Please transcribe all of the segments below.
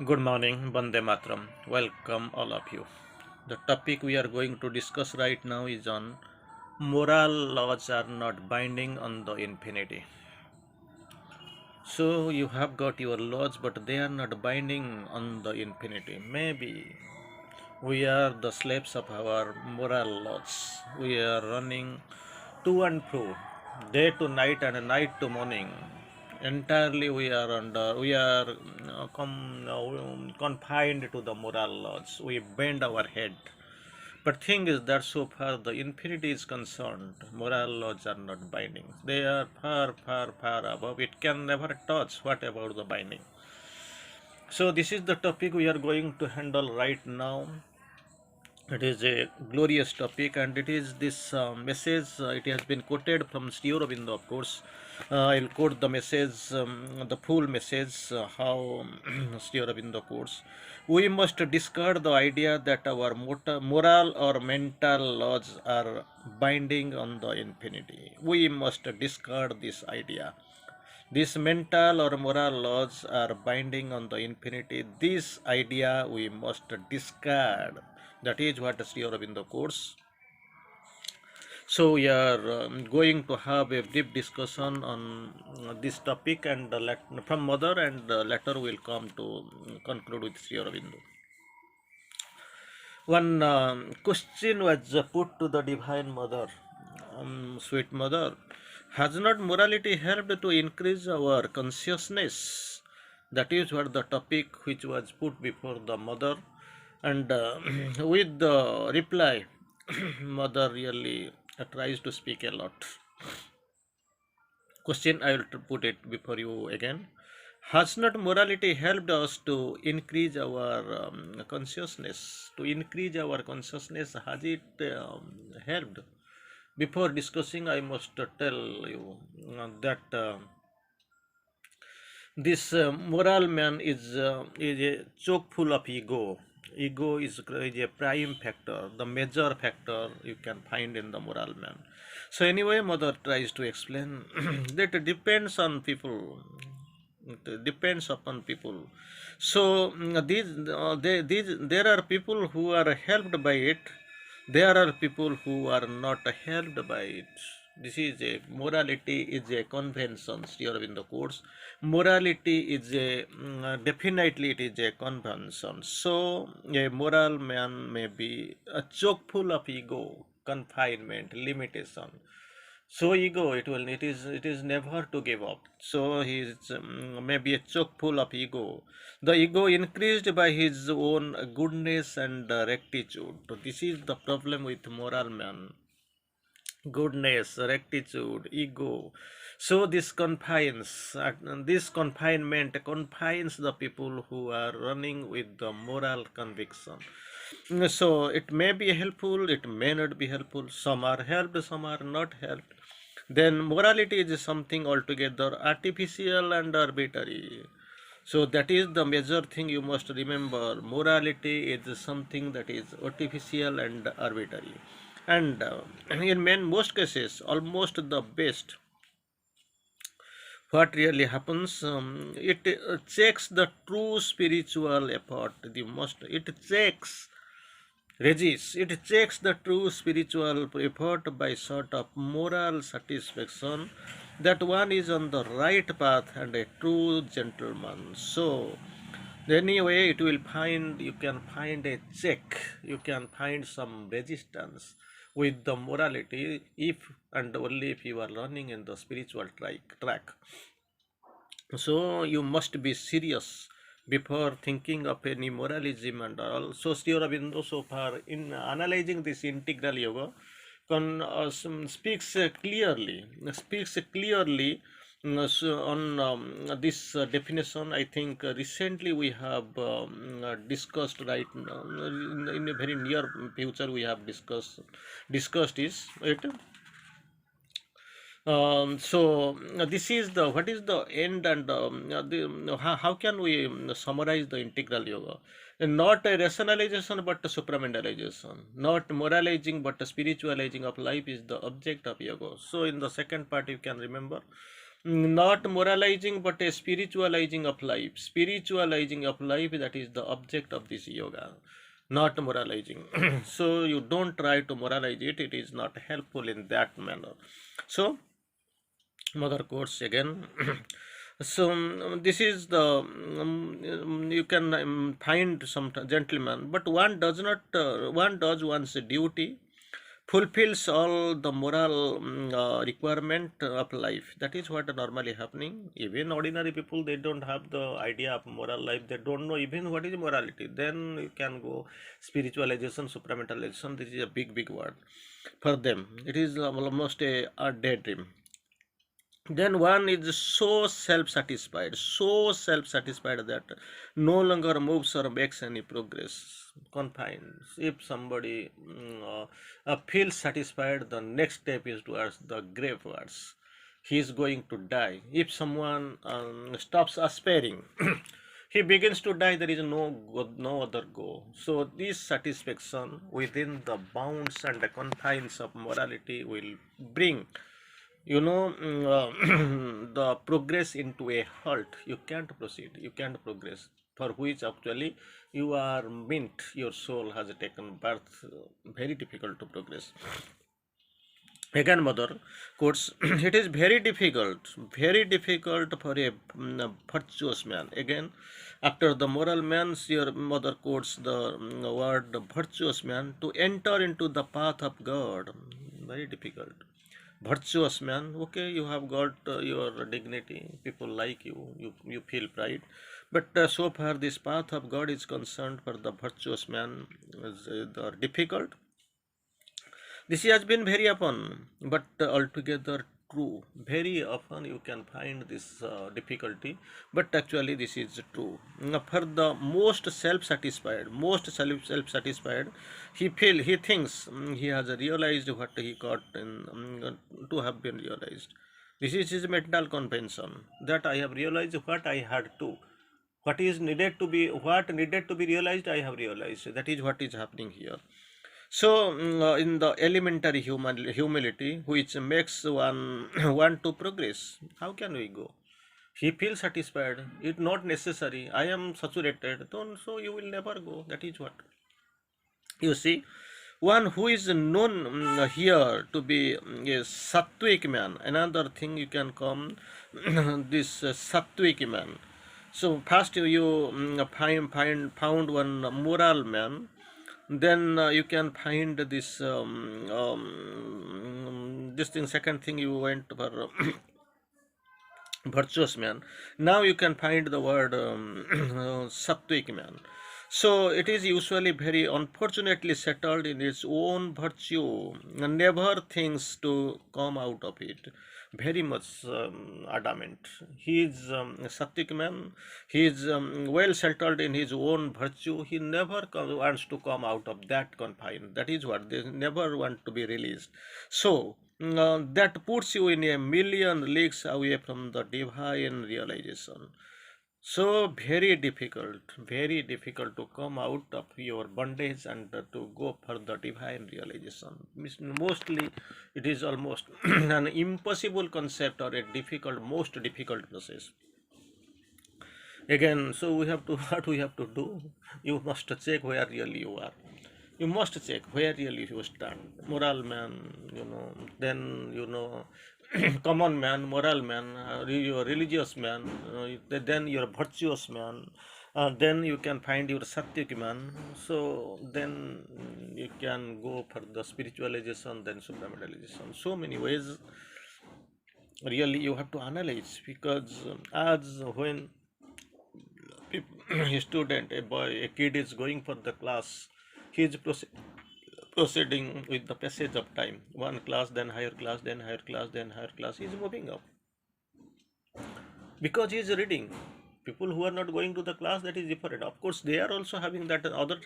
Good morning, Bande Matram. Welcome all of you. The topic we are going to discuss right now is on moral laws are not binding on the infinity. So you have got your laws, but they are not binding on the infinity. Maybe we are the slaves of our moral laws. We are running to and fro, day to night and night to morning. Entirely, we are confined to the moral laws. We bend our head. But thing is that so far the infinity is concerned, moral laws are not binding. They are far, far, far above. It can never touch. What about the binding? So this is the topic we are going to handle right now. It is a glorious topic, and it is this message. It has been quoted from Sri Aurobindo, of course. I'll quote the message, the full message, how Sri Aurobindo quotes. We must discard the idea that our moral or mental laws are binding on the infinity. We must discard this idea. These mental or moral laws are binding on the infinity. This idea we must discard. That is what Sri Aurobindo quotes. So we are going to have a brief discussion on this topic and from Mother, and later we will come to conclude with Sri Aurobindo. One question was put to the Divine Mother, Sweet Mother, has not morality helped to increase our consciousness? That is what the topic which was put before the Mother, and with the reply, Mother really tries to speak a lot. Question I will put it before you again. Has not morality helped us to increase our consciousness? To increase our consciousness, has it helped? Before discussing, I must tell you that this moral man is a choke full of ego. Ego is a prime factor, the major factor you can find in the moral man. So anyway, Mother tries to explain that it depends on people. It depends upon people. So there are people who are helped by it. There are people who are not helped by it. This is a morality is a convention. Sri Aurobindo quotes, morality is a definitely it is a convention. So a moral man may be a choke full of ego, confinement, limitation. So ego it is never to give up. So he is maybe a choke full of ego. The ego increased by his own goodness and rectitude. So this is the problem with moral man. Goodness, rectitude, ego. So this confinement confines the people who are running with the moral conviction. So it may be helpful, it may not be helpful. Some are helped, some are not helped. Then morality is something altogether artificial and arbitrary. So that is the major thing you must remember. Morality is something that is artificial and arbitrary. And in most cases, almost the best, what really happens, it checks the true spiritual effort. It checks Regis, it checks the true spiritual effort by sort of moral satisfaction that one is on the right path and a true gentleman. So, anyway, you can find a check, you can find some resistance with the morality if and only if you are learning in the spiritual track. So you must be serious before thinking of any moralism and all. So Sri Aurobindo so far in analyzing this integral yoga speaks clearly on this definition. I think recently we have discussed right now in a very near future we have discussed is it. This is the what is the end and how can we summarize the integral yoga? Not a rationalization but a supramentalization. Not moralizing but a spiritualizing of life is the object of yoga. So in the second part you can remember not moralizing but a spiritualizing of life. Spiritualizing of life, that is the object of this yoga, not moralizing. So you don't try to moralize it, it is not helpful in that manner. So mother quotes again. So this is the you can find some gentleman, but one does not one does one's duty, fulfills all the moral requirement of life. That is what normally happening. Even ordinary people, they don't have the idea of moral life, they don't know even what is morality. Then you can go spiritualization, supramentalization, this is a big word for them. It is almost a daydream. Then one is so self-satisfied that no longer moves or makes any progress, confines. If somebody feels satisfied, the next step is towards the gravewards. He is going to die. If someone stops aspiring, he begins to die. There is no other go. So this satisfaction within the bounds and the confines of morality will bring, the progress into a halt. You can't proceed, you can't progress, for which actually you are meant, your soul has taken birth. Very difficult to progress. Again mother quotes, it is very difficult for a virtuous man. Again, after the moral man, your mother quotes the word virtuous man, to enter into the path of God. Very difficult. Virtuous man, okay, you have got your dignity, people like you feel pride, but so far this path of God is concerned, for the virtuous man is difficult. This has been very often, but altogether true. Very often you can find this difficulty, but actually this is true. For the most self-satisfied, he thinks he has realized what he got to have been realized. This is his mental convention, that I have realized what I had to. What needed to be realized, I have realized. That is what is happening here. So, in the elementary humility, which makes one want to progress, how can we go? He feels satisfied. It's not necessary. I am saturated. So you will never go. That is what you see. One who is known here to be a sattvic man. Another thing you can come this sattvic man. So first you found one moral man, then you can find this thing. Second thing, you went for virtuous man. Now you can find the word sattvic man. So it is usually very unfortunately settled in its own virtue, never thinks to come out of it. Very much adamant. He is a sattvic man. He is well settled in his own virtue. He never wants to come out of that confine. That is what they never want to be released. So that puts you in a million leagues away from the divine realization. So very difficult to come out of your bondage and to go for the divine realization. Mostly, it is almost an impossible concept, or a most difficult process. Again, so we have to what we have to do, you must check where really you are. You must check where really you stand. Moral man, then common man, moral man, your religious man, then your virtuous man, then you can find your sattvic man. So then you can go for the spiritualization, then supramentalization. So many ways really you have to analyze, because as when a student, a boy, a kid is going for the class, he is proceeding with the passage of time. One class, then higher class, then higher class, then higher class. He is moving up because he is reading. People who are not going to the class, that is different. Of course, they are also having that other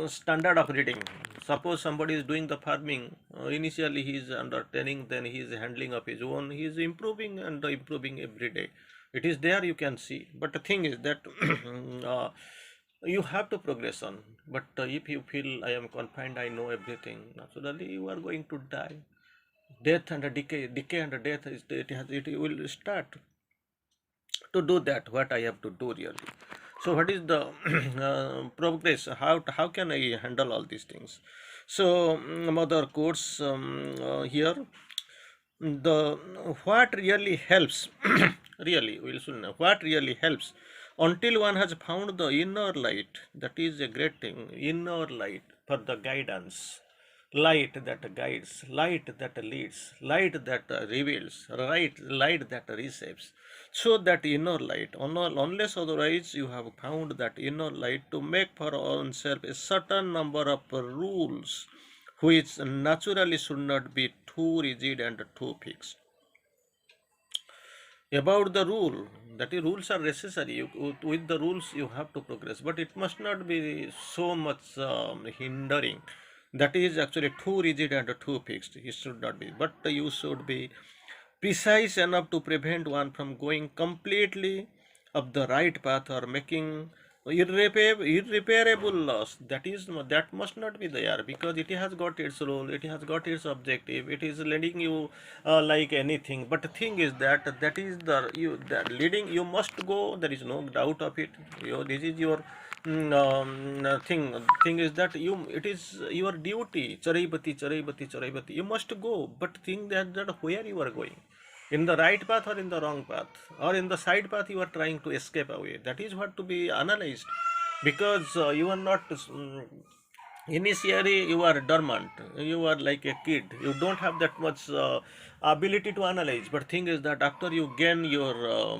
standard of reading. Suppose somebody is doing the farming. Initially, he is under training, then he is handling of his own. He is improving and improving every day. It is there, you can see. But the thing is that you have to progress on. But if you feel I am confined, I know everything, naturally you are going to die. Death and decay and death it will start to do that. What I have to do really? So what is the progress? How can I handle all these things? So mother quotes here the what really helps really will soon know what really helps until one has found the inner light. That is a great thing, inner light for the guidance, light that guides, light that leads, light that reveals, light that reshapes. So that inner light, unless otherwise you have found that inner light to make for oneself a certain number of rules which naturally should not be too rigid and too fixed. About the rule, that is, rules are necessary. With the rules you have to progress, but it must not be so much hindering that is actually too rigid and too fixed. It should not be, but you should be precise enough to prevent one from going completely up the right path or making irreparable loss. That is, that must not be there, because it has got its role, it has got its objective, it is leading you like anything. But the thing is that that is the you that leading you must go, there is no doubt of it. This is your thing is that you, it is your duty. Charaibati, charaibati, charaibati, you must go. But think that where you are going, in the right path or in the wrong path, or in the side path you are trying to escape away. That is what to be analyzed, because you are not initially you are dormant, you are like a kid, you don't have that much ability to analyze. But thing is that after you gain your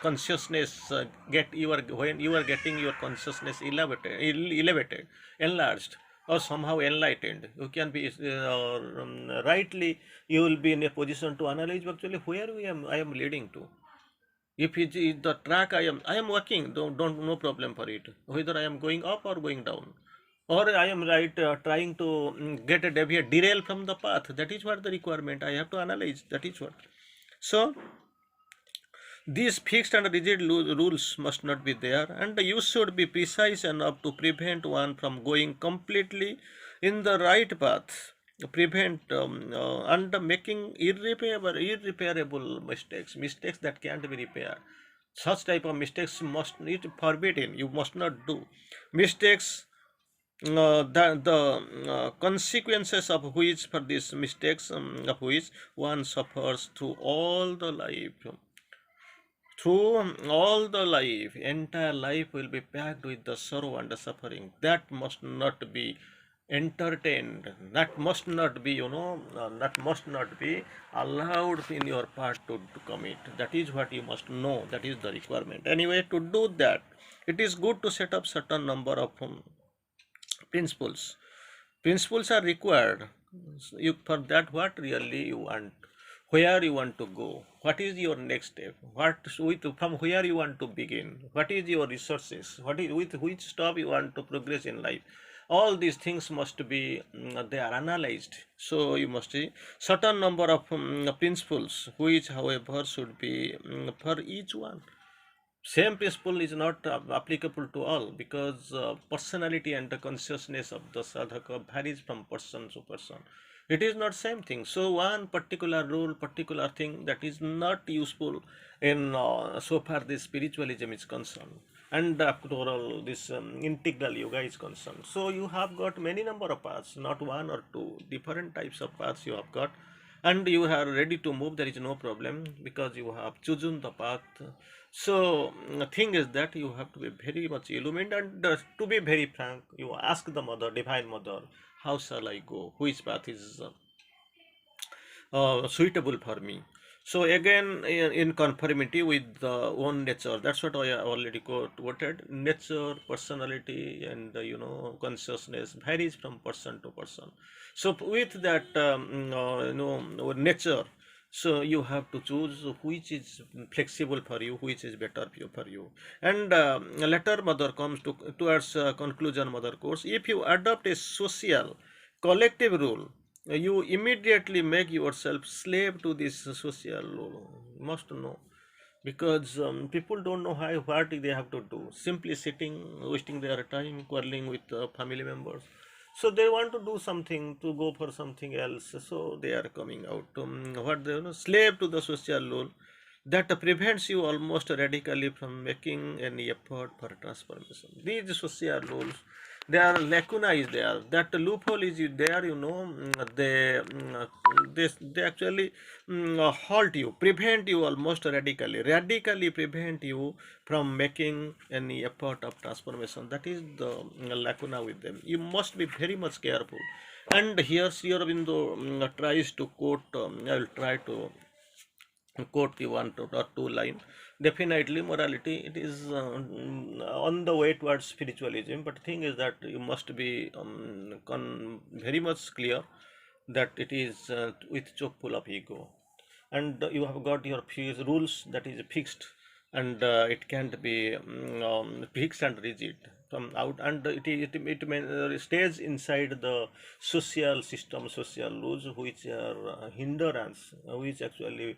consciousness, get you are when you are getting your consciousness elevated, enlarged, or somehow enlightened, you can be rightly, you will be in a position to analyze actually where I am leading to. If it is the track I am working, don't no problem for it. Whether I am going up or going down, or I am right trying to get a deviate, derail from the path. That is what the requirement. I have to analyze. That is what. So these fixed and rigid rules must not be there, and you should be precise enough to prevent one from going completely in the right path, prevent and making irreparable mistakes that can't be repaired. Such type of mistakes must need forbidden. You must not do mistakes. The consequences of which, for these mistakes, of which one suffers through all the life, all the life, entire life will be packed with the sorrow and the suffering. That must not be entertained. That must not be, that must not be allowed in your part to commit. That is what you must know. That is the requirement. Anyway, to do that, it is good to set up certain number of principles. Principles are required. You, for that, what really you want, where you want to go, what is your next step, what with from where you want to begin, what is your resources, what is with which stop you want to progress in life. All these things must be they are analyzed. So you must see certain number of principles, which, however, should be for each one. Same principle is not applicable to all, because personality and the consciousness of the sadhaka varies from person to person. It is not same thing. So one particular rule, particular thing, that is not useful in so far this spiritualism is concerned, and after all this integral yoga is concerned. So you have got many number of paths, not one or two, different types of paths you have got, and you are ready to move. There is no problem, because you have chosen the path. So the thing is that you have to be very much illumined, and to be very frank, you ask the mother, divine mother, how shall I go, which path is suitable for me. So again, in conformity with the own nature, that's what I already quoted. Nature, personality, and consciousness varies from person to person. So with that, nature, so you have to choose which is flexible for you, which is better for you. And later mother comes towards conclusion mother course. If you adopt a social collective rule, you immediately make yourself slave to this social law. Must know, because people don't know how what they have to do, simply sitting wasting their time quarreling with family members. So they want to do something, to go for something else, so they are coming out, what they, slave to the social rule that prevents you almost radically from making any effort for transformation. These social rules, their lacuna is there, that loophole is there, they actually halt you, prevent you almost radically prevent you from making any effort of transformation. That is the lacuna with them. You must be very much careful. And here Sri Aurobindo tries to quote, I will try to quote you one or two line. Definitely morality, it is on the way towards spiritualism, but thing is that you must be very much clear that it is with choke full of ego, and you have got your rules that is fixed, and it can't be fixed and rigid from out, and stays inside the social system, social rules, which are hindrance, which actually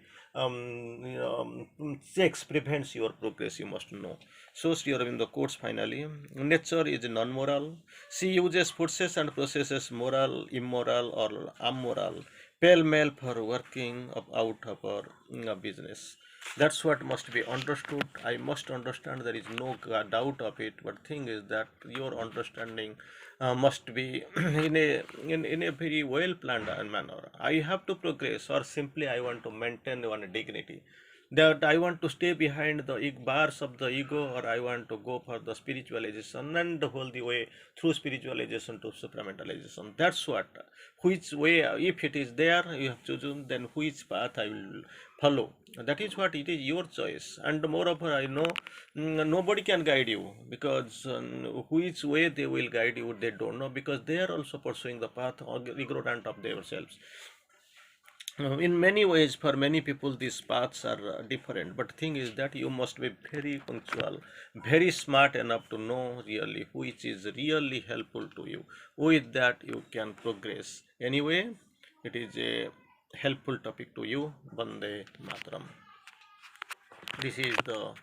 checks, prevents your progress, you must know. So Sri Aurobindo quotes finally, nature is non-moral. She uses forces and processes moral, immoral, or amoral, pell-mell for working out of our business. That's what must be understood. I must understand, there is no doubt of it. But thing is that your understanding must be in a very well planned manner. I have to progress, or simply I want to maintain one dignity, that I want to stay behind the bars of the ego, or I want to go for the spiritualization and the whole the way through spiritualization to supramentalization. That's what, which way, if it is there, you have chosen, then which path I will follow. That is what, it is your choice. And moreover, I know nobody can guide you, because which way they will guide you, they don't know, because they are also pursuing the path ignorant of themselves. In many ways, for many people these paths are different, but thing is that you must be very punctual, very smart enough to know really which is really helpful to you. With that you can progress. Anyway, it is a helpful topic to you. Bande Matram. This is the